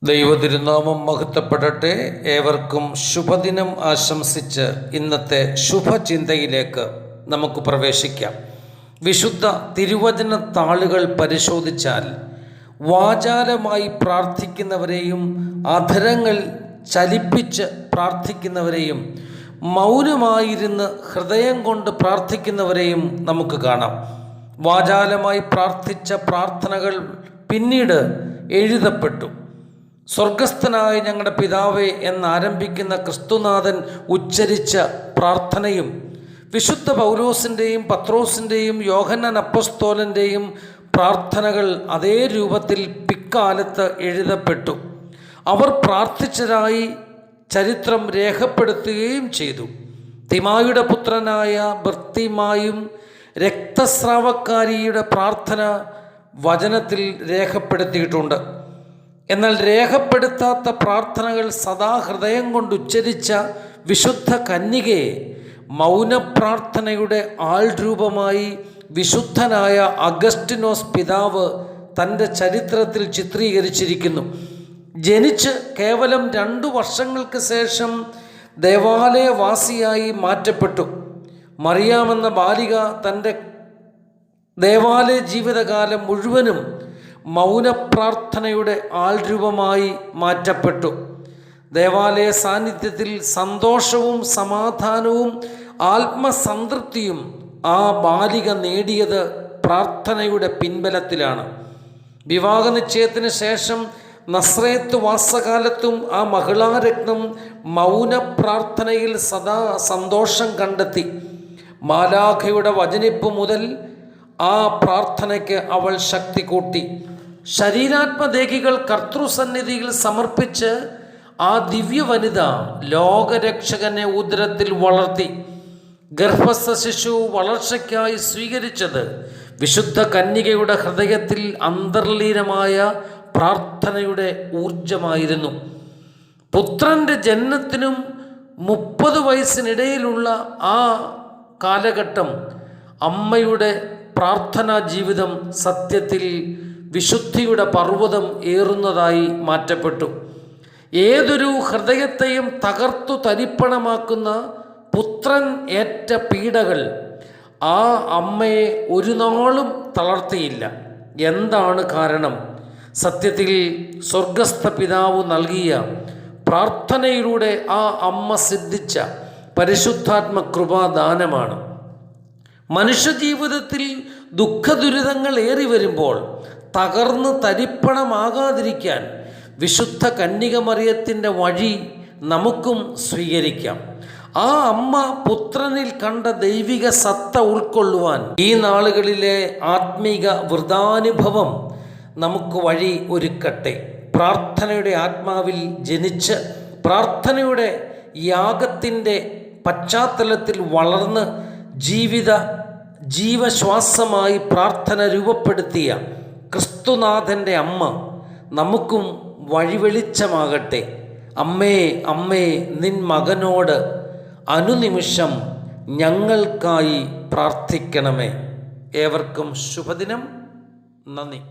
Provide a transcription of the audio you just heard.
ദൈവതിരുനാമം മഹത്വപ്പെടട്ടെ. ഏവർക്കും ശുഭദിനം ആശംസിച്ച് ഇന്നത്തെ ശുഭചിന്തയിലേക്ക് നമുക്ക് പ്രവേശിക്കാം. വിശുദ്ധ തിരുവചന താളുകൾ പരിശോധിച്ചാൽ വാചാലമായി പ്രാർത്ഥിക്കുന്നവരെയും അധരങ്ങൾ ചലിപ്പിച്ച് പ്രാർത്ഥിക്കുന്നവരെയും മൗനമായിരുന്ന് ഹൃദയം കൊണ്ട് പ്രാർത്ഥിക്കുന്നവരെയും നമുക്ക് കാണാം. വാചാലമായി പ്രാർത്ഥിച്ച പ്രാർത്ഥനകൾ പിന്നീട് എഴുതപ്പെട്ടു. സ്വർഗസ്ഥനായ ഞങ്ങളുടെ പിതാവേ എന്നാരംഭിക്കുന്ന ക്രിസ്തുനാഥൻ ഉച്ചരിച്ച പ്രാർത്ഥനയും വിശുദ്ധ പൗലോസിൻ്റെയും പത്രോസിൻ്റെയും യോഹന്നാൻ അപ്പസ്തോലൻ്റെയും പ്രാർത്ഥനകൾ അതേ രൂപത്തിൽ പിൽക്കാലത്ത് എഴുതപ്പെട്ടു. അവർ പ്രാർത്ഥിച്ചതായി ചരിത്രം രേഖപ്പെടുത്തുകയും ചെയ്തു. തിമായുടെ പുത്രനായ ബർത്തിമായും രക്തസ്രാവക്കാരിയുടെ പ്രാർത്ഥന വചനത്തിൽ രേഖപ്പെടുത്തിയിട്ടുണ്ട്. എന്നാൽ രേഖപ്പെടുത്താത്ത പ്രാർത്ഥനകൾ സദാ ഹൃദയം കൊണ്ട് ഉച്ചരിച്ച വിശുദ്ധ കന്യകയെ മൗനപ്രാർത്ഥനയുടെ ആൾരൂപമായി വിശുദ്ധനായ അഗസ്റ്റിനോസ് പിതാവ് തൻ്റെ ചരിത്രത്തിൽ ചിത്രീകരിച്ചിരിക്കുന്നു. ജനിച്ച് കേവലം 2 വർഷങ്ങൾക്ക് ശേഷം ദേവാലയവാസിയായി മാറ്റപ്പെട്ടു. മറിയാമെന്ന ബാലിക തൻ്റെ ദേവാലയ ജീവിതകാലം മുഴുവനും മൗനപ്രാർത്ഥനയുടെ ആൾരൂപമായി മാറ്റപ്പെട്ടു. ദേവാലയ സാന്നിധ്യത്തിൽ സന്തോഷവും സമാധാനവും ആത്മസംതൃപ്തിയും ആ ബാലിക നേടിയത് പ്രാർത്ഥനയുടെ പിൻബലത്തിലാണ്. വിവാഹ നിശ്ചയത്തിന് ശേഷം നസ്രേത്ത് വാസകാലത്തും ആ മഹിളാരത്നം മൗനപ്രാർത്ഥനയിൽ സദാ സന്തോഷം കണ്ടെത്തി. മാലാഖയുടെ വചനിപ്പ് മുതൽ ആ പ്രാർത്ഥനയ്ക്ക് അവൾ ശക്തി കൂട്ടി. ശരീരാത്മദേഹികൾ കർത്തൃസന്നിധിയിൽ സമർപ്പിച്ച് ആ ദിവ്യ വനിത ലോകരക്ഷകനെ ഉദരത്തിൽ വളർത്തി. ഗർഭസ്ഥ ശിശു വളർച്ചയ്ക്കായി സ്വീകരിച്ചത് വിശുദ്ധ കന്യകയുടെ ഹൃദയത്തിൽ അന്തർലീനമായ പ്രാർത്ഥനയുടെ ഊർജമായിരുന്നു. പുത്രൻ്റെ ജനനത്തിനും 30 വയസ്സിനിടയിലുള്ള ആ കാലഘട്ടം അമ്മയുടെ പ്രാർത്ഥനാ ജീവിതം സത്യത്തിൽ വിശുദ്ധിയുടെ പർവ്വതം ഏറുന്നതായി മാറ്റപ്പെട്ടു. ഏതൊരു ഹൃദയത്തെയും തകർത്തു തരിപ്പണമാക്കുന്ന പുത്രൻ ഏറ്റ പീഡകൾ ആ അമ്മയെ ഒരു നാളും തളർത്തിയില്ല. എന്താണ് കാരണം? സത്യത്തിൽ സ്വർഗസ്ഥ പിതാവ് നൽകിയ പ്രാർത്ഥനയിലൂടെ ആ അമ്മ സിദ്ധിച്ച പരിശുദ്ധാത്മ കൃപാദാനമാണ്. മനുഷ്യജീവിതത്തിൽ ദുഃഖദുരിതങ്ങൾ ഏറി വരുമ്പോൾ തകർന്ന് തരിപ്പണമാകാതിരിക്കാൻ വിശുദ്ധ കന്യക മറിയത്തിൻ്റെ വഴി നമുക്കും സ്വീകരിക്കാം. ആ അമ്മ പുത്രനിൽ കണ്ട ദൈവിക സത്ത ഉൾക്കൊള്ളുവാൻ ഈ നാളുകളിലെ ആത്മീക വൃതാനുഭവം നമുക്ക് വഴി ഒരുക്കട്ടെ. പ്രാർത്ഥനയുടെ ആത്മാവിൽ ജനിച്ച് പ്രാർത്ഥനയുടെ യാഗത്തിൻ്റെ പശ്ചാത്തലത്തിൽ വളർന്ന് ജീവശ്വാസമായി പ്രാർത്ഥന രൂപപ്പെടുത്തിയ ക്രിസ്തുനാഥൻ്റെ അമ്മ നമുക്കും വഴിവെളിച്ചമാകട്ടെ. അമ്മേ അമ്മേ നിൻ മകനോട് അനുനിമിഷം ഞങ്ങൾക്കായി പ്രാർത്ഥിക്കണമേ. ഏവർക്കും ശുഭദിനം. നന്ദി.